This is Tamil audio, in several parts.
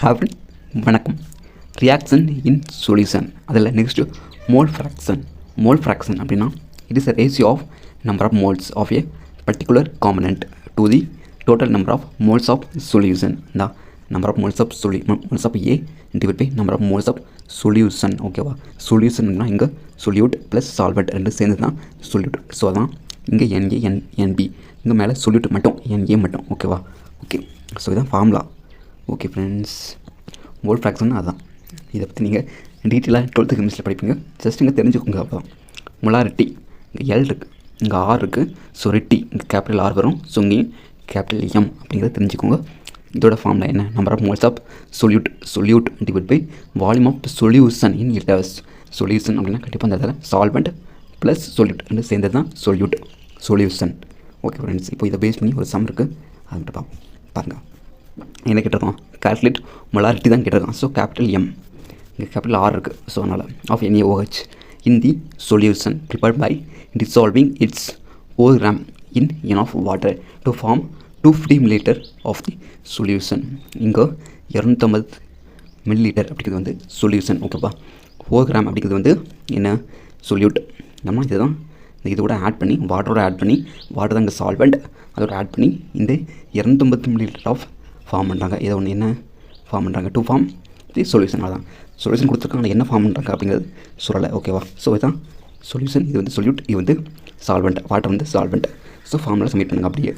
ஹாவ் வணக்கம். Reaction in solution. அதில் நெக்ஸ்ட்டு மோல் ஃப்ராக்ஷன் அப்படின்னா it is a ratio of number of moles of a particular component to the total number of moles of solution. இந்த number of moles of a divide by number of moles of solution. ஓகேவா? சொல்யூஷன்னா இங்கே சொல்யூட் ப்ளஸ் சால்வெண்ட் ரெண்டு சேர்ந்து தான் சொல்யூட். ஸோ அதான் இங்கே என்ஏ என்பி, இங்கே மேலே சொல்யூட் மட்டும் என்ஏ மட்டும். ஓகேவா? ஓகே. ஸோ இதுதான் formula. Okay friends, mole fraction அதுதான். இதை பற்றி நீங்கள் டீட்டெயிலாக 12th கெமிஸ்ட்ரியில் படிப்பீங்க. ஜஸ்ட் இங்கே தெரிஞ்சுக்கோங்க. அப்போ தான் மொலாரிட்டி இங்கே எல் இருக்குது, இங்கே ஆர் இருக்குது. ஸோ ரிட்டி இங்கே கேபிட்டல் ஆர் வரும். ஸோ இங்கேயும் கேபிட்டல் எம் அப்படிங்கிறத தெரிஞ்சுக்கோங்க. இதோட ஃபார்முலா என்ன? Number of moles of solute divide by volume of solution in litres. Solution அப்படின்னா கண்டிப்பாக அந்த இடத்துல சால்வெண்ட் ப்ளஸ் சொல்யூட் ரெண்டு சேர்ந்தது தான் சொல்யூஷன். ஓகே ஃப்ரெண்ட்ஸ், இப்போ இதை பேஸ் பண்ணி ஒரு சம் இருக்குது, அது மட்டும் பாருங்கள். என்ன கேட்டிருக்கோம்? கால்குலேட் மொலாரிட்டி தான் கேட்டிருக்கோம். ஸோ கேபிட்டல் எம், இங்கே கேபிட்டல் ஆர் இருக்குது. ஸோ அதனால் of NaOH in the solution prepared by dissolving its 4 gram in of water to form 250 ml of the solution. இங்கே 250 ml அப்படிங்கிறது வந்து சொல்யூஷன். ஓகேப்பா? 4 gram அப்படிங்கிறது வந்து என்ன? சொல்யூட். நம்ம இதுதான் இதோட ஆட் பண்ணி வாட்டரோட ஆட் பண்ணி, வாட்டர் தான் இங்கே சால்வெண்ட், அதோட ஆட் பண்ணி இந்த 250 ml ஆஃப் ஃபார்ம் பண்ணுறாங்க. இதை ஒன்று என்ன ஃபார்ம் பண்ணுறாங்க? To form the solution. அதான் சொல்யூஷன் கொடுத்துருக்காங்க. என்ன ஃபார்ம் பண்ணுறாங்க அப்படிங்கிறது சொல்லலை. ஓகேவா? ஸோ இதுதான் சொல்யூஷன். இது வந்து சொல்யூட், இது வந்து சால்வெண்ட், வாட்டர் வந்து சால்வெண்ட். ஸோ ஃபார்முலா சப்மிட் பண்ணுங்க அப்படியே.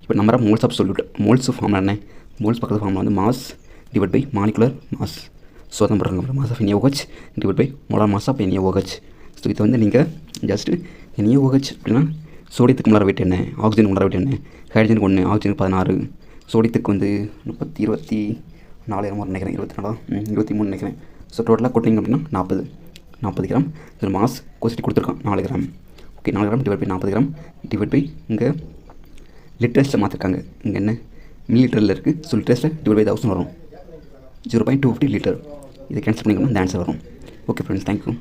இப்போ number of moles of solute. Moles formula என்ன? மோல்ஸ் பக்கத்து ஃபார்முலா வந்து mass divide by molecular mass. So அதான் பண்ணுறாங்க. Mass of NaOH divide by molar mass of NaOH. So இது வந்து நீங்கள் ஜஸ்ட்டு NaOH அப்படின்னா சோடியத்துக்கு முன்னாடி வெயிட் என்ன, ஆக்சிஜன் முன்னாடி வெயிட் என்ன, ஹைட்ரஜனுக்கு 1, ஆக்சிஜனுக்கு 16, சோடியத்துக்கு வந்து 24 நினைக்கிறேன், 23 நினைக்கிறேன். ஸோ டோட்டலாக கொட்டிங்க அப்படின்னா 40 கிராம். இது மாஸ் கொஸ்டின் கொடுத்துருக்கோம் 4 gram. Okay, 4 gram divide by 40 gram divide by இங்கே லிட்டர்ஸில் மாற்றிருக்காங்க. இங்கே என்ன மில்லி லிட்டரில் இருக்குது. ஸோ லிட்டர்ஸில் டிவைட் பை 1000 வரும். 0.250 லிட்டர். இதை கேன்சல் பண்ணிக்கணும், இந்த ஆன்சர் வரும். Okay friends, thank you.